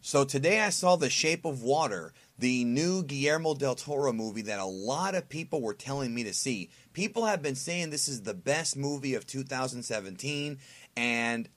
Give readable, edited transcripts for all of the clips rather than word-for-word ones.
So today I saw The Shape of Water, the new Guillermo Del Toro movie that a lot of people were telling me to see. People have been saying this is the best movie of 2017, and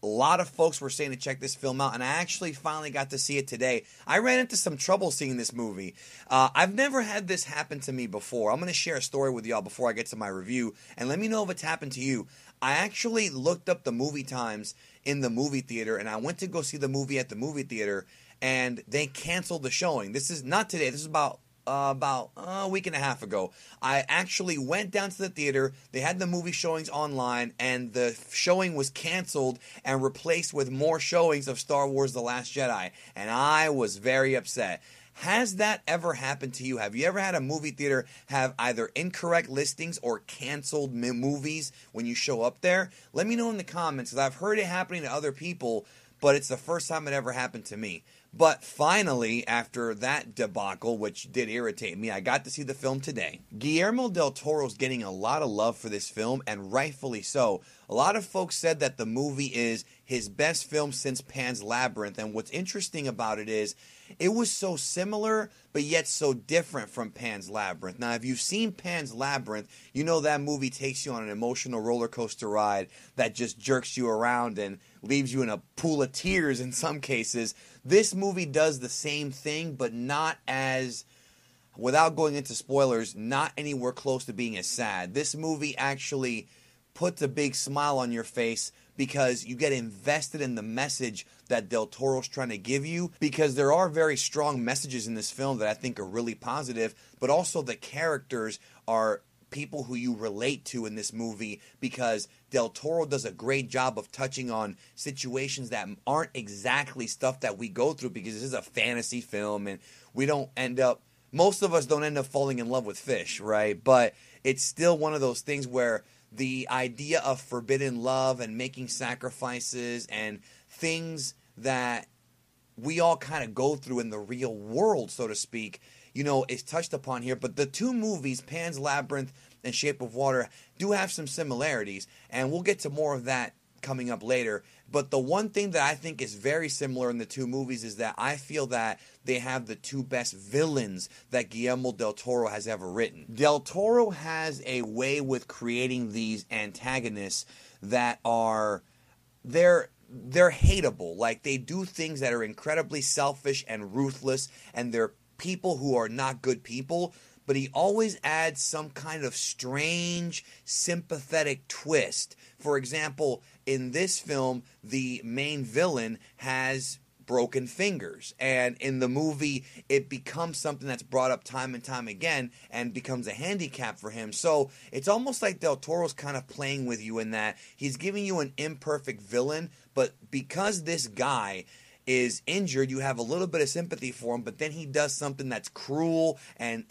a lot of folks were saying to check this film out, and I actually finally got to see it today. I ran into some trouble seeing this movie. I've never had this happen to me before. I'm going to share a story with y'all before I get to my review, and let me know if it's happened to you. I actually looked up the movie times in the movie theater, and I went to go see the movie at the movie theater, and they canceled the showing. This is not today. This is about a week and a half ago. I actually went down to the theater. They had the movie showings online, and the showing was canceled and replaced with more showings of Star Wars The Last Jedi, and I was very upset. Has that ever happened to you? Have you ever had a movie theater have either incorrect listings or canceled movies when you show up there? Let me know in the comments, because I've heard it happening to other people, but it's the first time it ever happened to me. But finally, after that debacle, which did irritate me, I got to see the film today. Guillermo Del Toro's getting a lot of love for this film, and rightfully so. A lot of folks said that the movie is his best film since Pan's Labyrinth, and what's interesting about it is it was so similar, but yet so different from Pan's Labyrinth. Now, if you've seen Pan's Labyrinth, you know that movie takes you on an emotional roller coaster ride that just jerks you around and leaves you in a pool of tears in some cases. This movie does the same thing, but not as, without going into spoilers, not anywhere close to being as sad. This movie actually puts a big smile on your face because you get invested in the message that Del Toro's trying to give you, because there are very strong messages in this film that I think are really positive, but also the characters are people who you relate to in this movie, because Del Toro does a great job of touching on situations that aren't exactly stuff that we go through, because this is a fantasy film and most of us don't end up falling in love with fish, right? But it's still one of those things where the idea of forbidden love and making sacrifices and things that we all kind of go through in the real world, so to speak, is touched upon here. But the two movies, Pan's Labyrinth and Shape of Water, do have some similarities, and we'll get to more of that coming up later. But the one thing that I think is very similar in the two movies is that I feel that they have the two best villains that Guillermo Del Toro has ever written. Del Toro has a way with creating these antagonists that are, they're hateable. Like, they do things that are incredibly selfish and ruthless, and they're people who are not good people, but he always adds some kind of strange, sympathetic twist. For example, in this film, the main villain has broken fingers, and in the movie it becomes something that's brought up time and time again and becomes a handicap for him. So it's almost like Del Toro's kind of playing with you in that he's giving you an imperfect villain, but because this guy is injured, you have a little bit of sympathy for him, but then he does something that's cruel and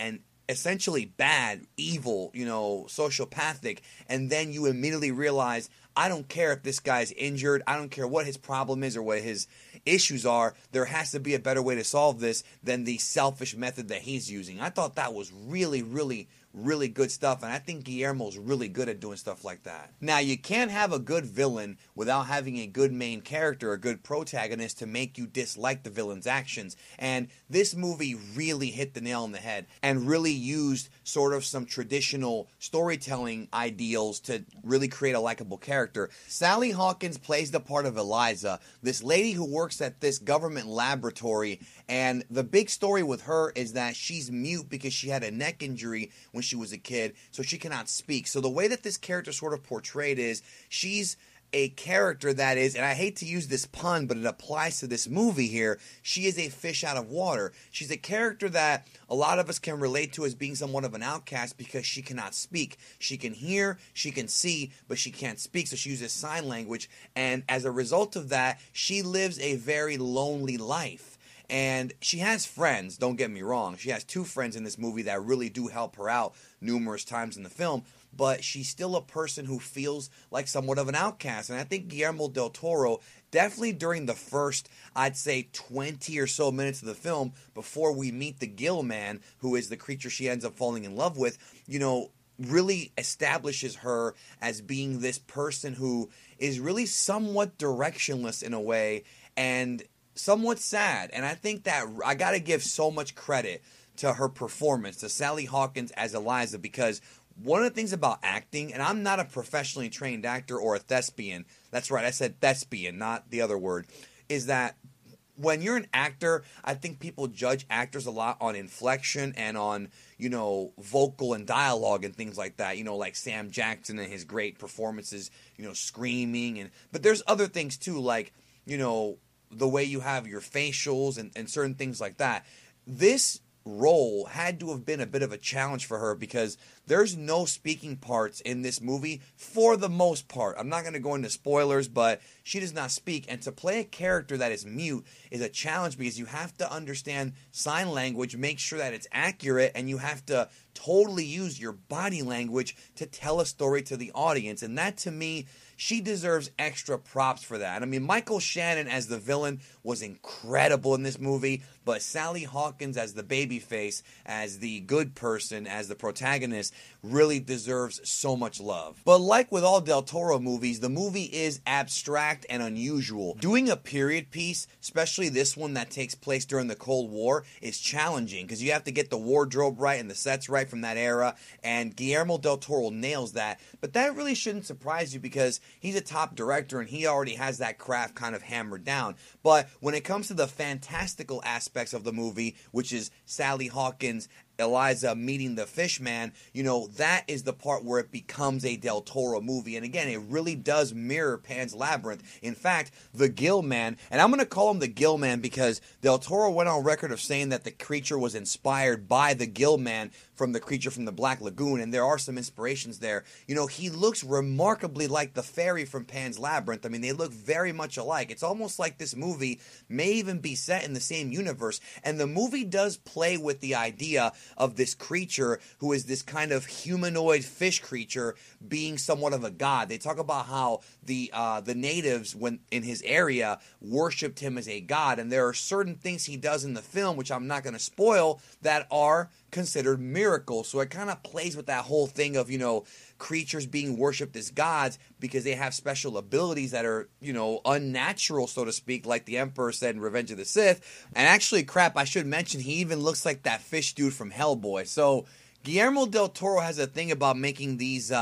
essentially bad, evil, sociopathic, and then you immediately realize, I don't care if this guy's injured, I don't care what his problem is or what his issues are, there has to be a better way to solve this than the selfish method that he's using. I thought that was really, really, really good stuff, and I think Guillermo's really good at doing stuff like that. Now, you can't have a good villain without having a good main character, a good protagonist to make you dislike the villain's actions, and this movie really hit the nail on the head and really used sort of some traditional storytelling ideals to really create a likable character. Sally Hawkins plays the part of Eliza, this lady who works at this government laboratory, and the big story with her is that she's mute because she had a neck injury when she was a kid, so she cannot speak. So the way that this character sort of portrayed is she's a character that is, and I hate to use this pun, but it applies to this movie here, she is a fish out of water. She's a character that a lot of us can relate to as being somewhat of an outcast because she cannot speak. She can hear, she can see, but she can't speak, so she uses sign language, and as a result of that, she lives a very lonely life. And she has friends, don't get me wrong. She has two friends in this movie that really do help her out numerous times in the film. But she's still a person who feels like somewhat of an outcast. And I think Guillermo Del Toro, definitely during the first, I'd say 20 or so minutes of the film, before we meet the Gill Man, who is the creature she ends up falling in love with, really establishes her as being this person who is really somewhat directionless in a way, and somewhat sad. And I think that I got to give so much credit to her performance, to Sally Hawkins as Eliza, because one of the things about acting, and I'm not a professionally trained actor or a thespian, that's right, I said thespian, not the other word, is that when you're an actor, I think people judge actors a lot on inflection and on, vocal and dialogue and things like that. Like Sam Jackson and his great performances, screaming. But there's other things too, like, the way you have your facials and certain things like that. This role had to have been a bit of a challenge for her because there's no speaking parts in this movie for the most part. I'm not going to go into spoilers, but she does not speak. And to play a character that is mute is a challenge because you have to understand sign language, make sure that it's accurate, and you have to totally use your body language to tell a story to the audience. And that, to me, she deserves extra props for that. I mean, Michael Shannon as the villain was incredible in this movie, but Sally Hawkins as the babyface, as the good person, as the protagonist, really deserves so much love. But like with all Del Toro movies, the movie is abstract and unusual. Doing a period piece, especially this one that takes place during the Cold War, is challenging because you have to get the wardrobe right and the sets right from that era, and Guillermo Del Toro nails that. But that really shouldn't surprise you because he's a top director and he already has that craft kind of hammered down. But when it comes to the fantastical aspects of the movie, which is Sally Hawkins, Eliza meeting the fish man, that is the part where it becomes a Del Toro movie. And again, it really does mirror Pan's Labyrinth. In fact, the Gill Man, and I'm going to call him the Gill Man because Del Toro went on record of saying that the creature was inspired by the Gill Man from the creature from the Black Lagoon, and there are some inspirations there. He looks remarkably like the fairy from Pan's Labyrinth. I mean, they look very much alike. It's almost like this movie may even be set in the same universe, and the movie does play with the idea of this creature who is this kind of humanoid fish creature being somewhat of a god. They talk about how the natives, when in his area, worshipped him as a god, and there are certain things he does in the film, which I'm not going to spoil, that are considered miracles. So it kind of plays with that whole thing of, creatures being worshipped as gods because they have special abilities that are, unnatural, so to speak, like the Emperor said in Revenge of the Sith. And actually, I should mention, he even looks like that fish dude from Hellboy. So Guillermo Del Toro has a thing about making these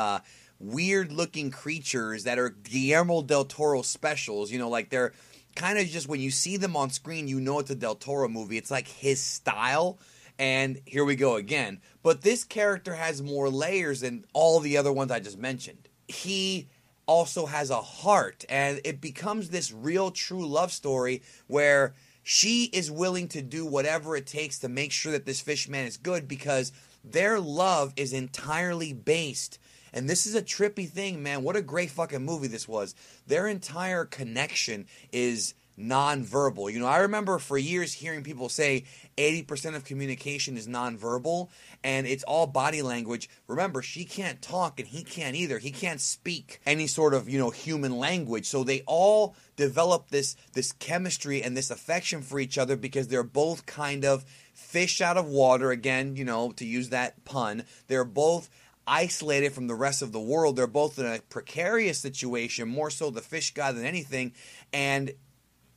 weird-looking creatures that are Guillermo Del Toro specials. Like they're kind of just, when you see them on screen, it's a Del Toro movie. It's like his style. And here we go again. But this character has more layers than all the other ones I just mentioned. He also has a heart, and it becomes this real, true love story where she is willing to do whatever it takes to make sure that this fish man is good because their love is entirely based. And this is a trippy thing, man. What a great fucking movie this was. Their entire connection is nonverbal. I remember for years hearing people say 80% of communication is nonverbal and it's all body language. Remember, she can't talk and he can't either. He can't speak any sort of, human language. So they all develop this chemistry and this affection for each other because they're both kind of fish out of water. Again, to use that pun, they're both isolated from the rest of the world. They're both in a precarious situation, more so the fish guy than anything. And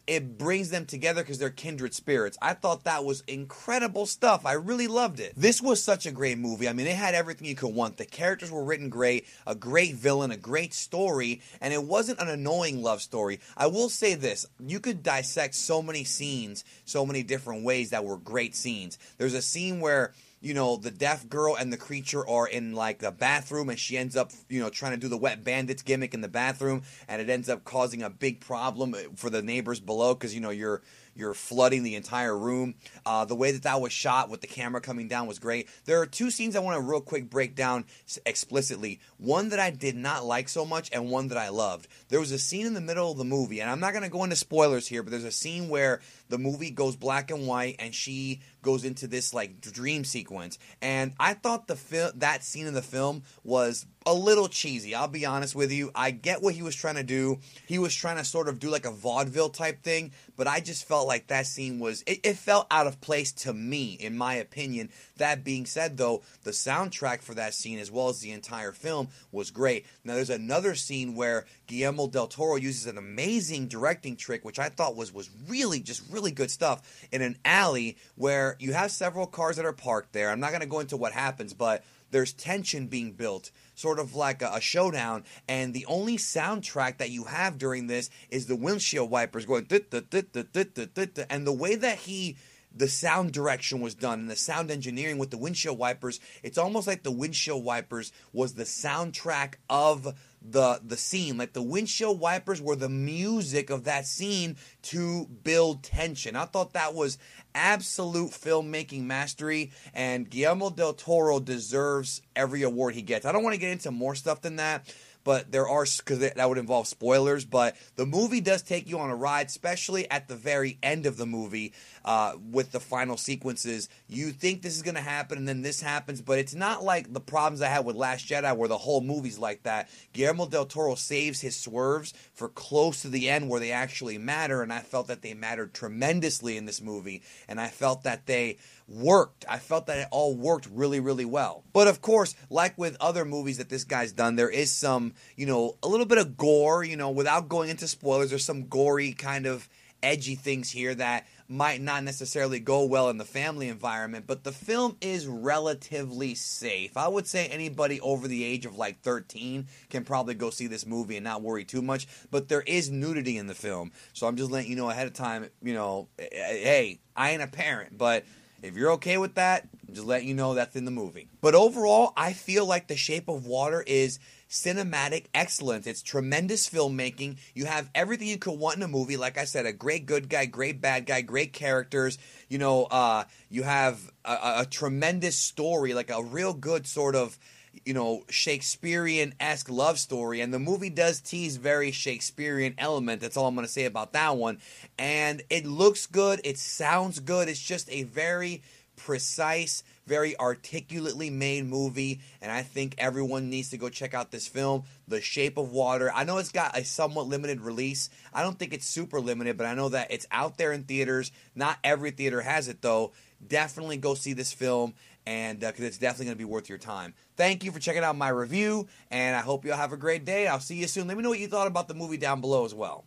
it brings them together because they're kindred spirits. I thought that was incredible stuff. I really loved it. This was such a great movie. I mean, it had everything you could want. The characters were written great, a great villain, a great story, and it wasn't an annoying love story. I will say this. You could dissect so many scenes, so many different ways that were great scenes. There's a scene where the deaf girl and the creature are in like the bathroom and she ends up, trying to do the wet bandits gimmick in the bathroom and it ends up causing a big problem for the neighbors below because, you're flooding the entire room. The way that was shot with the camera coming down was great. There are two scenes I want to real quick break down explicitly. One that I did not like so much and one that I loved. There was a scene in the middle of the movie, and I'm not going to go into spoilers here, but there's a scene where the movie goes black and white and she goes into this like dream sequence. And I thought that scene in the film was a little cheesy. I'll be honest with you. I get what he was trying to do. He was trying to sort of do like a vaudeville type thing, but I just felt like that scene it felt out of place to me, in my opinion. That being said, though, the soundtrack for that scene, as well as the entire film, was great. Now, there's another scene where Guillermo Del Toro uses an amazing directing trick, which I thought was really, just really good stuff, in an alley where you have several cars that are parked there. I'm not going to go into what happens, but there's tension being built, sort of like a showdown, and the only soundtrack that you have during this is the windshield wipers going, and the way that the sound direction was done and the sound engineering with the windshield wipers, it's almost like the windshield wipers was the soundtrack of the scene. Like the windshield wipers were the music of that scene to build tension. I thought that was absolute filmmaking mastery, and Guillermo Del Toro deserves every award he gets. I don't want to get into more stuff than that, but there are, because that would involve spoilers, but the movie does take you on a ride, especially at the very end of the movie with the final sequences. You think this is going to happen, and then this happens, but it's not like the problems I had with Last Jedi where the whole movie's like that. Guillermo Del Toro saves his swerves for close to the end where they actually matter, and I felt that they mattered tremendously in this movie, and I felt that they worked. I felt that it all worked really, really well. But of course, like with other movies that this guy's done, there is some, a little bit of gore, without going into spoilers. There's some gory kind of edgy things here that might not necessarily go well in the family environment, but the film is relatively safe. I would say anybody over the age of like 13 can probably go see this movie and not worry too much, but there is nudity in the film. So I'm just letting you know ahead of time, hey, I ain't a parent, but if you're okay with that, just let you know that's in the movie. But overall, I feel like The Shape of Water is cinematic excellence. It's tremendous filmmaking. You have everything you could want in a movie. Like I said, a great good guy, great bad guy, great characters. You have a tremendous story, like a real good sort of Shakespearean-esque love story, and the movie does tease very Shakespearean element. That's all I'm going to say about that one. And it looks good, it sounds good, it's just a very precise, very articulately made movie, and I think everyone needs to go check out this film, The Shape of Water. I know it's got a somewhat limited release. I don't think it's super limited, but I know that it's out there in theaters. Not every theater has it, though. Definitely go see this film, and because it's definitely going to be worth your time. Thank you for checking out my review, and I hope you all have a great day. I'll see you soon. Let me know what you thought about the movie down below as well.